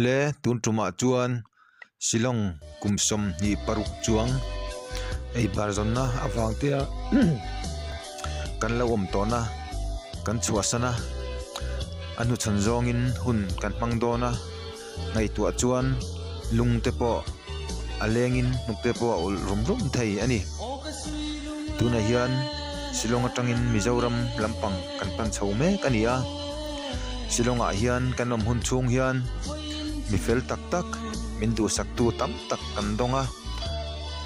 le tun truma chuan Shillong kumsom ni paruk chuang ei barzonna awang tia kan lo om to na kan chhuahsanna anu chanzong in hun kan mang dona ngai tua chuan lung te po alengin nukte po ul rum rum thei ani tuna hian Shillong atangin Mizoram lampang kan pan chhome kania Shillong a hian kan om hun chung hian mi fel tak tak min du sak tu tam tak kan donga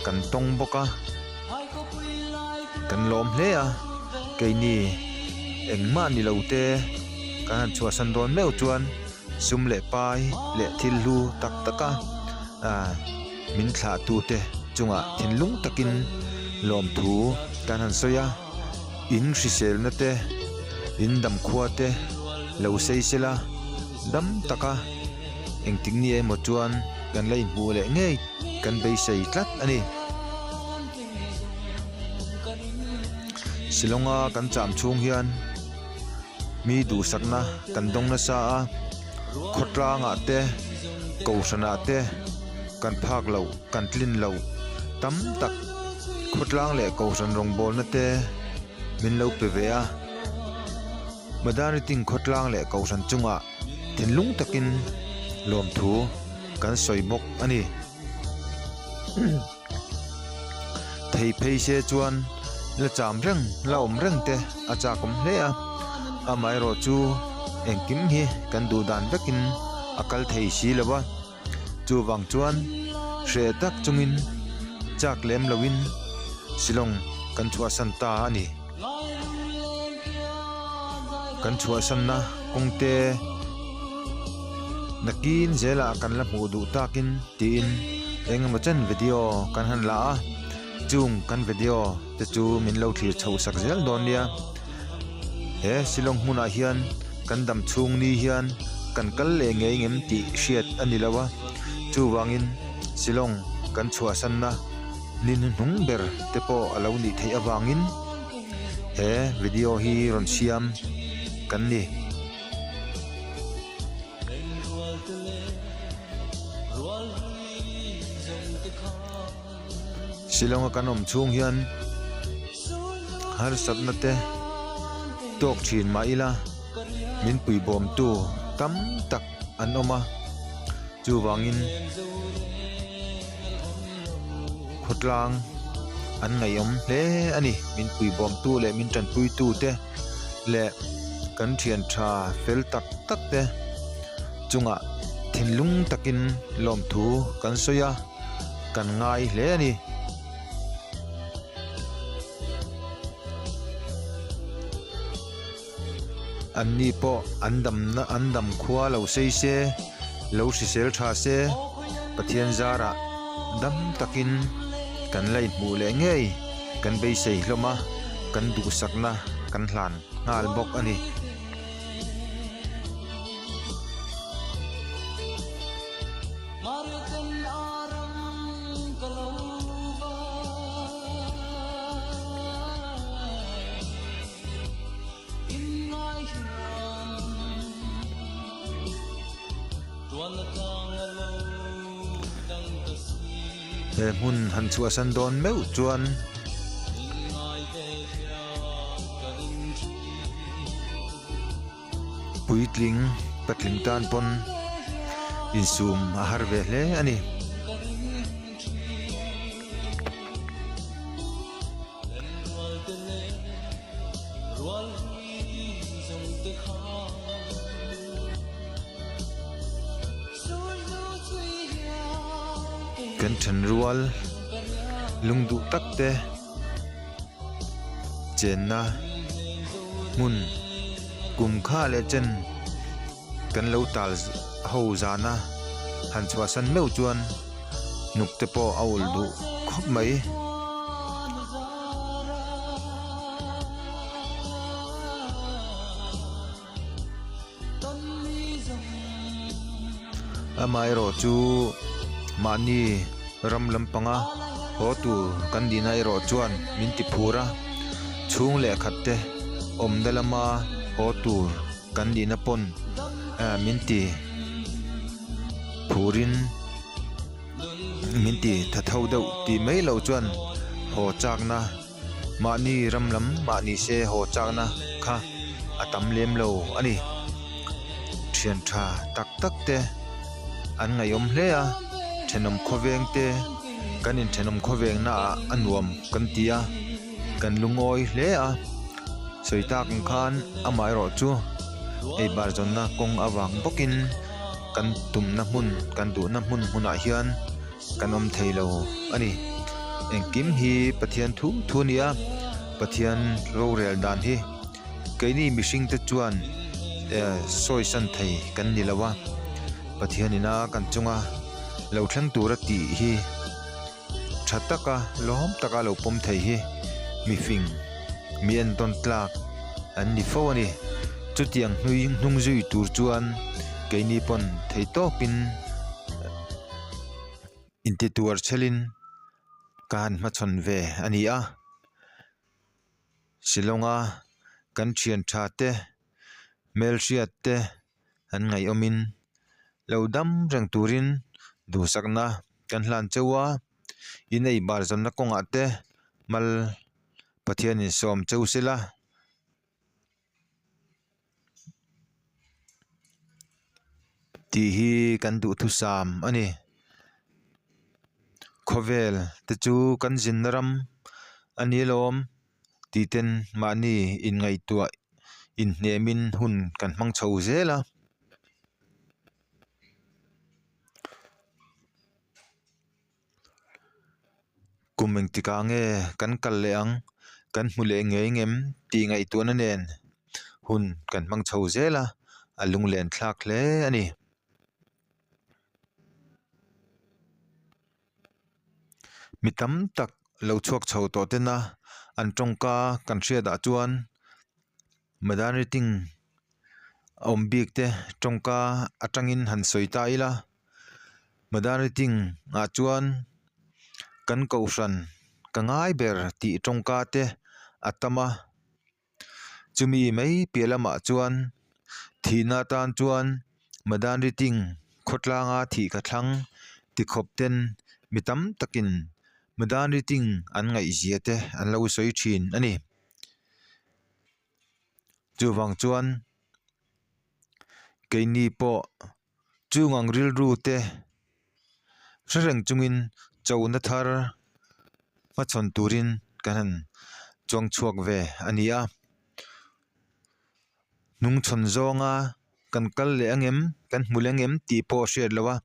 kan tong boka kan lom hle a keini engma ni lote kan chhuahsan don meu chuan sum le pai le thil lu tak taka min thla tu te chunga thinlung takin lom thu kan han soya in risel na te in dam khuwa te lo sei sela dam taka engting ni mo chuan kan lei mu le ngei kan bei sei tlat ani Shillonga kan cham chung hian mi du sakna kan dong na sa a khotlang a te chhuahsanna te kan phak lo kan tlin lo tam tak khotlang le chhuahsan rong bol na te min lo pe ve a madani ting khotlang le chhuahsan chunga thinlung takin lom thu kan soimok ani thei phei se chuan la cham reng la om reng te acha kom hle a amai ro chu engkim hi kan du dan vekin akal thei si lawa chu wang chuan hre tak chungin chak lem lowin Shillong kan chhuahsan ta ani kan chhuahsanna kongte nakin zela kan la mu du takin tin engemaw chen video kan han la a chung kan video te chu min lo thlir chho sak zel don nia he Shillong hmuna hian kan dam chung ni hian kan kal le ngei ngem ti hriat ani lawa chu wangin Shillong kan chhuahsanna nin hnung ber te po alo ni thei awangin he video hi ron siam kan ni Shillong kan om chung hian har satna te tok thin ma ila min pui bom tu tam tak an oma chu wangin khotlang an ngai om le ani min pui bom tu le min tan pui tu te le kan thian tha fel tak tak te chunga thinlung takin lom thu kan soya kan ngai hle ani anni po andam khuwa lo sei se lo sisel tha se pathian zara dam takin kan lai mu le ngei kan bei sei hloma kan du sakna kan hlan ngal bok ani he mun han chhuahsan don meu chuan puitling patling tan pon insum a har ve hle ani kan than rual lungdu takte chenna mun kum kha le chen kan lo tal ho zana han chhuahsan meu chuan nukte po aul du khop mai amai ro chu mani ram lampanga ho tu kan dinai ro chuan min ti phura chung le khatte om dalama ho tur kan dina pon min ti phurin min ti thatho deuh ti mai lo chuan ho chakna mani ramlam mani se ho chakna kha atam lem lo ani thian tha tak tak te an ngayom hle a thenom khoveng te kanin thenom khoveng na anuam kan tia kan lungoi hle a soita kan khan amai ro chu ei bar jonna kong awang bokin kan tum na mun kan du na mun huna hian kanom theilo ani engkim hi pathian thu thunia pathian ro rel dan hi keini mishing te chuan soi san thei kan nilawa pathianina kan chunga lo thlang tura ti hi thataka lom taka lo pom thei hi mi fing mi en ton tlak an ni fo ani chutiang hnui hnung zui tur chuan keini pon thei tokin inti tur chelin kan ma chon ve ani a Shillonga kan thian tha te mel hriat te an ngai omin lodam rang turin du sakna kan hlan chewa inei bar zonna konga te mal pathian in som cheu sela ti hi kan du thu sam ani khovel te chu kan jin ram ani lom ti ten mani in ngai tua in hnemin hun kan hmang chho zela kumeng tika nge kan kal leang kan hmule ngei ngem ti ngai tuan nen hun kan hmang chho zela alung len thlak hle ani mitam tak lo chuak chho to te na an tongka kan hria da chuan madani ting ombik te tongka atangin han soita ila madani ting a chuan kan ko hran ka ngai ber ti tongka te atama chumi mai pelama chuan thina tan chuan madani ting khotlanga thi ka thlang ti khop ten mitam takin madani ting an ngai zia te an lo soi thin ani chuwang chuan keini po chungang ril ru te reng chungin chawna thar ma chon turin kan chuang chuak ve ania nung chon zonga kan kal le angem kan hmulengem ti po hriat lawa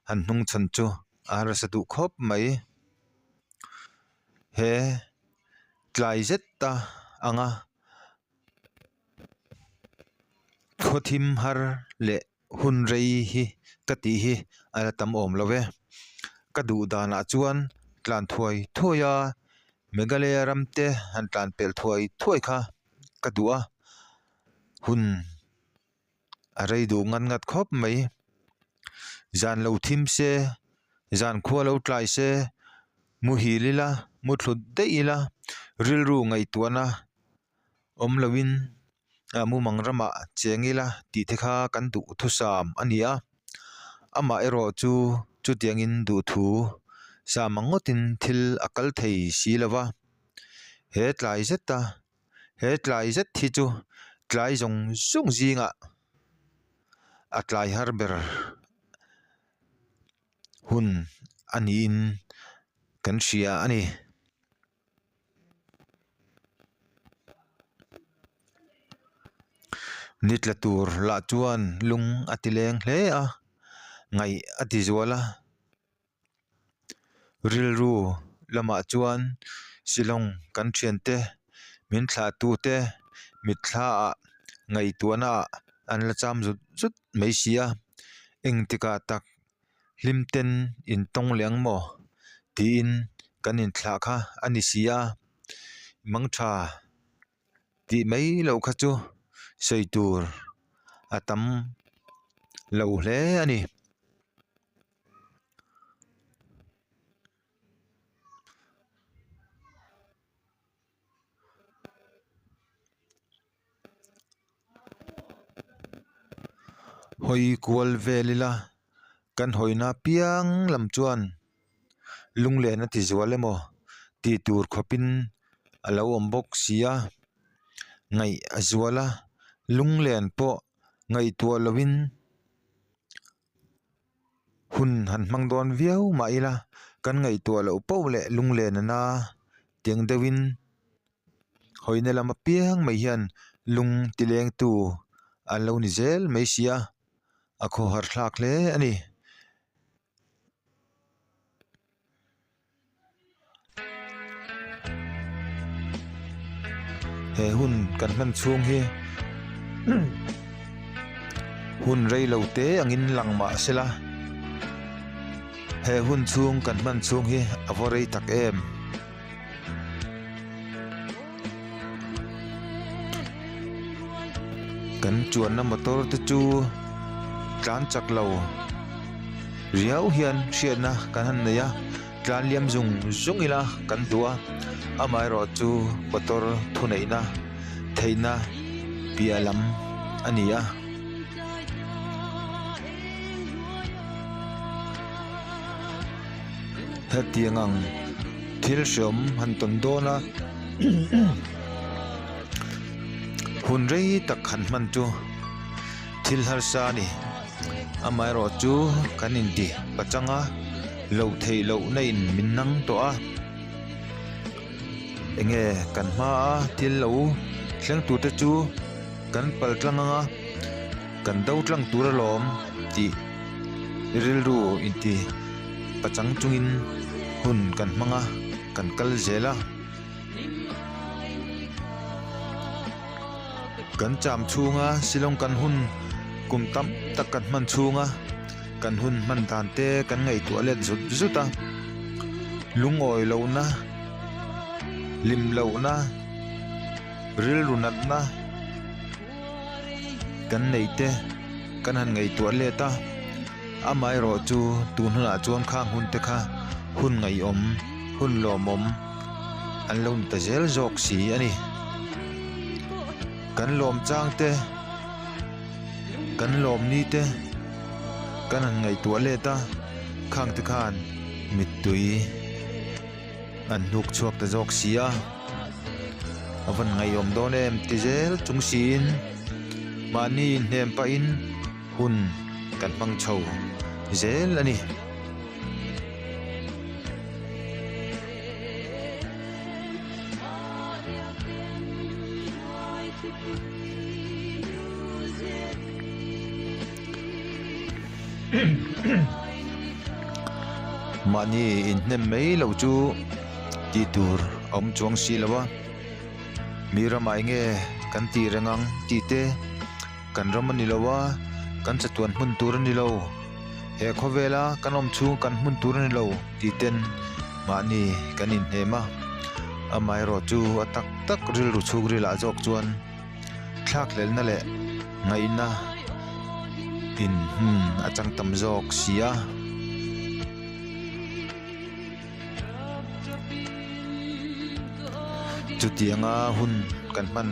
han nung chon chu ara satu khop mai he tlai zeta anga khothim har le hun rei hi kati hi ala tam om love kadu dana chuan tlan thuai thoya megalaya ramte han tlan pel thuai thuai kha kadua hun arei du ngat ngat khop mai zan lo thim se zan khua lo tlai se mu hi lila mu thlut deila ril ru ngai tuana om lovin mu mangrama chengila ti thekha kan du thu sam ania ama ero chu tiangin du thu sa mangotin thil akal thei silawa he tlai zet thi chu tlai zong zung zinga atlai harber hun ani in kan hria ani nitla tur la chuan lung atileng hle a ngai ati zuala rilru lama chuan Shillong kan thian te min thla tu te mit thla a ngai tuana an la cham zut zut mai sia eng tika tak limten in tong liang mo tin kan in thla kha ani sia mang tha ti mai lo kha chu seitur atam lo hle ani hoi kual velila kan hoina piang lam chuan lung le na ti zual emo ti tur khopin alo ombok sia ngai azuala lung len po ngai tua lovin hun han mang don viau ma ila kan ngai tua lo po le lung len na tiang dewin hoina lama piang mai hian lung tileng tu alo ni zel mai sia akho har thlak le ani he hun kan man chung hi hun rei lo te angin langma sela he hun chung kan man chung hi avorei tak em kan chuan na motor te chu tlan chak lo riau hian hriatna kan han neya tlan liam zung ila kan tua amai ro chu motor thuneina theina pialam ania hetiangang thil shom han ton dona hun rei tak han man chu thil har sa ni amai ro chu kanin ti pachanga lo thei lo nein minnang to a enge kan ma thil lo thleng tu te chu kan pal tlanga kan do tlang tur lom ti ril ru inti pachang chungin hun kan manga kan kal zela kan cham chunga Shillong kan hun kum tam tak kan man chunga kan hun man dan te kan ngai tu let zut zuta lungoi lo na lim lo na ril runat na kan nei te kan han ngai tu le ta amai ro chu tun hla chuan khang hun te kha hun ngai om hun lom om an lon ta zel jok si ani kan lom chang te kan lom ni te kan han ngai tu le ta khang te khan mit tui an nuk chuak ta jok sia avan ngai om don em ti zel chung sin mani nem pa in hun kan mang chho zel ani mani in nem mei lo chu ti tur om chuang si lawa mira mai nge kan ti rengang ti te kan ramani lawa kan chatuan mun tur ni lo he khovela kan om chu kan mun tur ni lo ti ten mani kan in hema amai ro chu atak tak ril ru chuk rila jok chuan thlak lel na le ngai na in achang tam jok sia chutianga hun kan man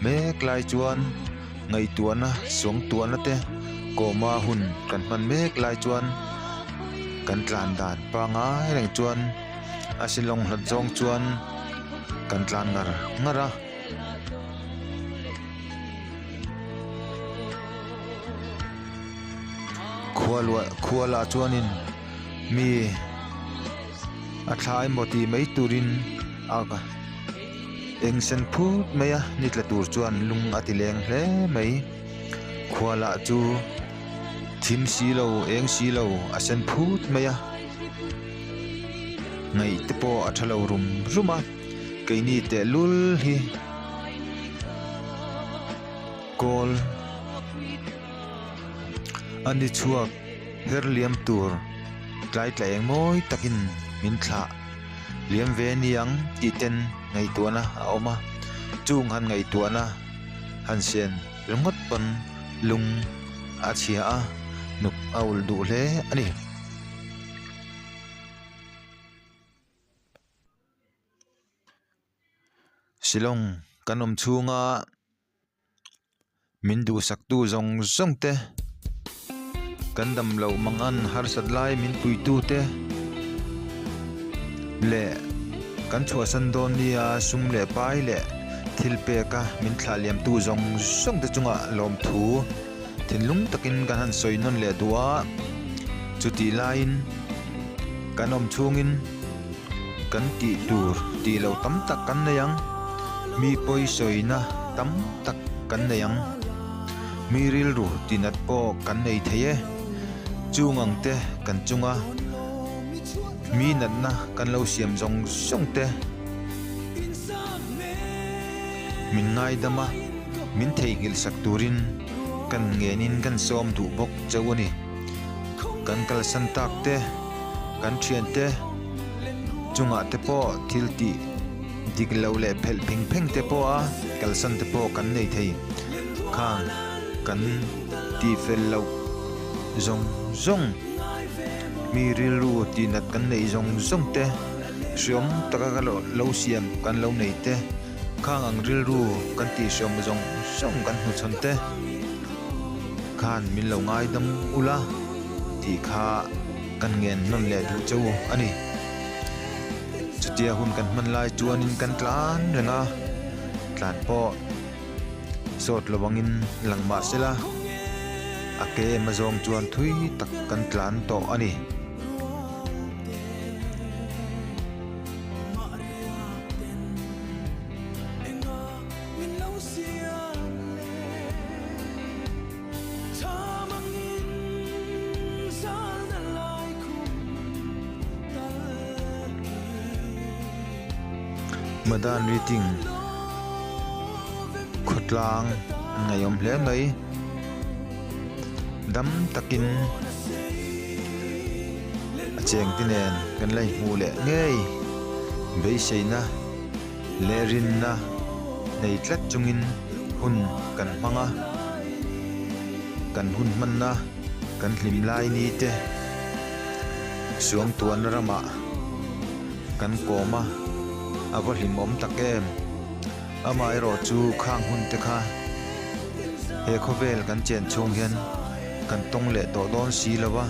mek lai chuan ngai tuana song tuana te koma hun kan man mek lai chuan kan tlan dan pa ngai reng chuan Shillong hlat jong chuan kan tlan ngara khuala chuanin mi athlai moti mai turin aga engsen phut maya nitla tur chuan lung atileng hle mai khuala chu thim si lo eng si lo asen phut maya ngai te po athalo ruma keini te lul hi kol ani chuak herliam tur tlai tleng moi takin min thla liam ve niang ti ten ngai tuana a oma chung han ngai tuana han sen ringot pon lung a chia a nuk aul du le ani Shillong kanom chunga min du sak tu zong te kan dam lo mangan har sat lai min pui tu te le kan chhuahsan don nia sum le pai le thil pe ka min thlaliam tu zong song te chunga lom thu thinlung takin kan han soinon le duwa chuti lain kan om chungin kan ti tur ti lo tam tak kan na yang mi poi soina tam tak kan na yang mi ril ru tinat po kan nei theye chungang te kan chunga mi nat na kan lo siam zong song te min ngai dama min thei ngil sak turin kan ngenin kan som thu bok chawani kan kal san tak te kan thian te chunga te po thil ti dik lo le phel phing pheng te po a kal san te po kan nei thei khang kan ti fel lo zong zong mi ril ru ti nat kan nei zong zong te siom taka ka lo siam kan lo nei te khang ang ril ru kan ti siom zong zong kan hu chon te khan min lo ngai dam ula ti kha kan ngen non le du chu ani chutia hun kan man lai chuanin kan tlan renga tlan po sot lowangin langma sela ake mazong chuan thui tak kan tlan to ani madan riting khotlang ngayom hle mai dam takin acheng tinen kan lai mu le ngei bei seina lerin na nei tlat chungin hun kan manga kan hun man na kan hlim lai ni te suang tuan rama kan koma ava hlimom takem amai ro chu khang hun te kha he khovel kan chen chung hian kan tong le to don si lawa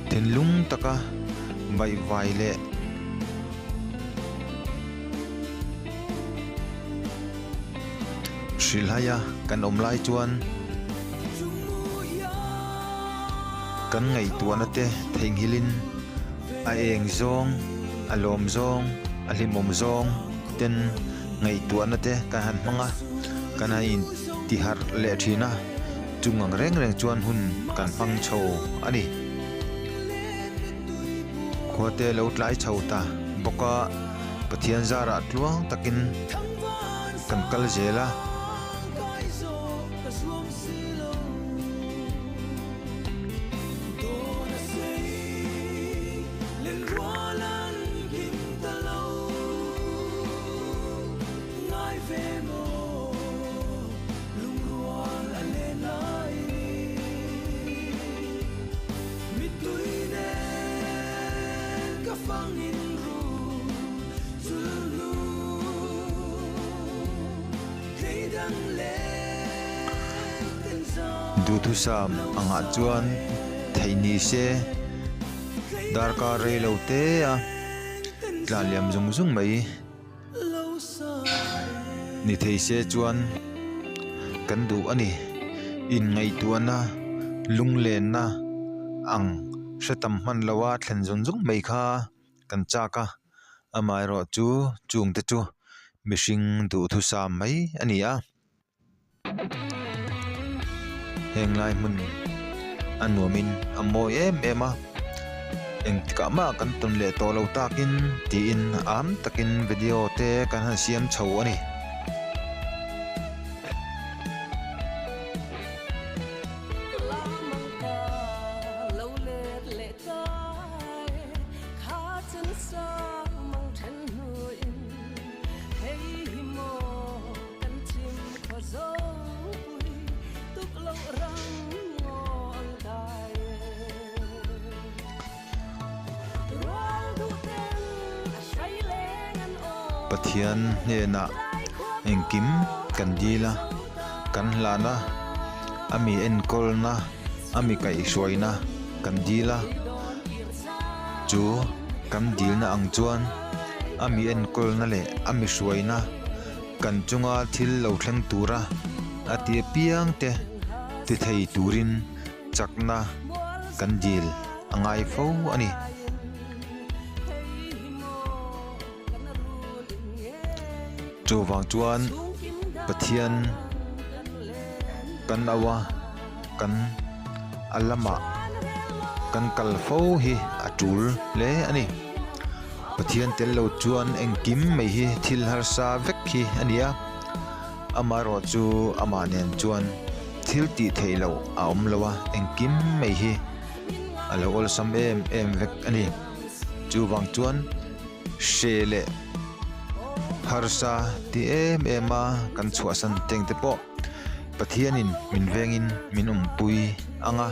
thinlung taka vai vai le shilhaya kan omlai chuan kan ngai tuan ate theng hilin a eng zong a lom zong a hlimom zong ten ngai tuan ate kan han manga kana in ti har le thina chungang reng reng chuan hun kan phang chho ani khote lo tlai chho ta boka pathian zara tluang takin kan kal zela du thu sam anga chuan theini se darka rei lo te a tlaliam zung zung mai ni thei se chuan kan du ani in ngai tuana lung len na ang hretam man lawa thlen zung zung mai kha kan chaka amai ro chu chung te chu mishing du thu sam mai ani a henglai mun anuamin amoi em a eng tika ma kan ton le to lo takin ti in am takin video te kan han siam chho ani pathian ne na engkim kan dila kan hlana ami enkol na ami kai suai na kan dila chu kan dil na ang chuan ami enkol na le ami suai na kan chunga thil lo thleng tura ati piang te ti thei turin chakna kan dil angai fo ani chu wang chuan pathian kan awa kan alama kan kalfo hi atul le ani pathian tel lo chuan engkim mai hi thil har sa vek hi ania amaro chu ama nen chuan thil ti theilo a om lowa engkim mai hi alo ol sam em vek ani chu wang chuan shele harsa ti ema kan chhuahsan teng te po pathianin min vengin min umpui anga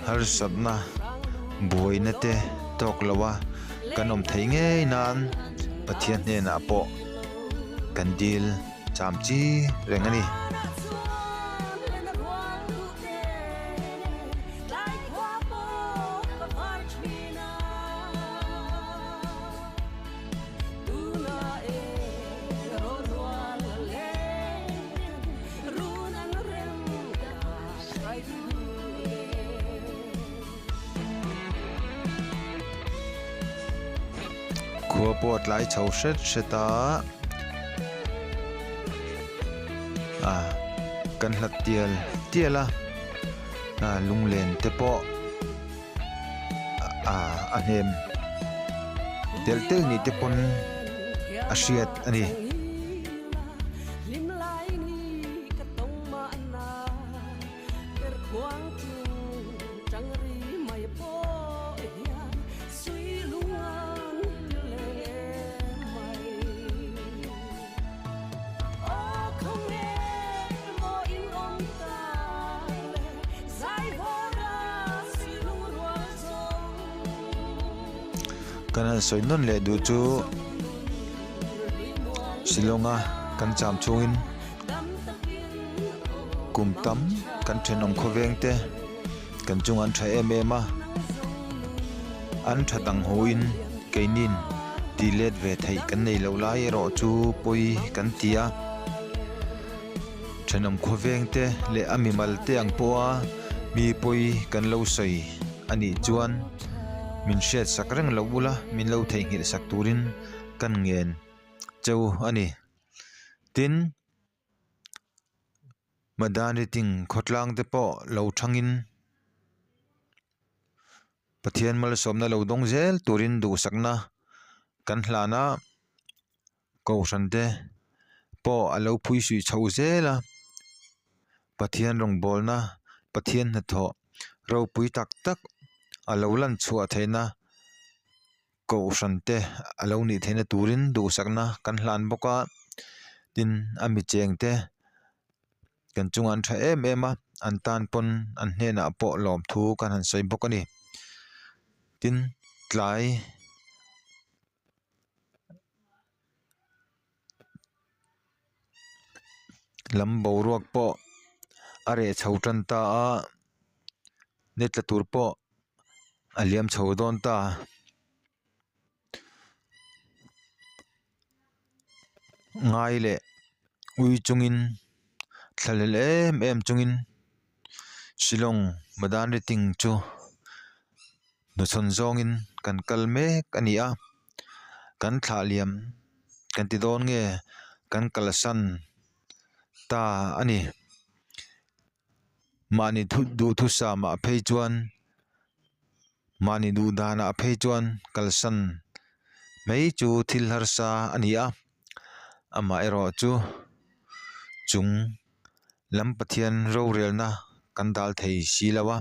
harsatna boina te tok lawa kan om thei nge nan pathian ne na po kan dil chamchi rengani khua pot lai chho seta kan hlat tiala lunglen te po anem tel ni te pon asiat ani kan soi non le du chu Shillonga kan cham chungin kum tam kan thenom khoveng te kan chung an tha ema an tha dang hoin keinin tilet ve thei kan nei lo lai ro chu poi kan tia thenom khoveng te le ami mal te ang poa mi poi kan lo sei ani chuan min shet sakrang lo bula min lo thei ngil sak turin kan ngen chau ani tin madani ting khotlang te po lo thangin pathian mal somna lo dong zel turin du sakna kan hlana ko sante po alo phui sui chho zela pathian rong bolna pathian na tho ro pui tak tak alo lan chua theina ko sante alo ni theina turin du sakna kan hlan boka tin ami chengte kan chungan tha ema an tan pon an hena po lom thu kan han sei bokani tin tlai lam boruak po are chhotan ta a netla tur po aliam chhodon ta ngai le ui chungin thalel em chungin Shillong madan ri ting chu no chon zongin kan kalme kania kan thaliam kan ti don nge kan kalasan ta ani mani du thu sa ma phei chuan mani du dana phei chuan kalsan mei chu thil har sa ania ama ero chu chung lam pathian ro relna kan dal thei silawa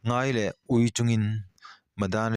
ngai le ui chungin madan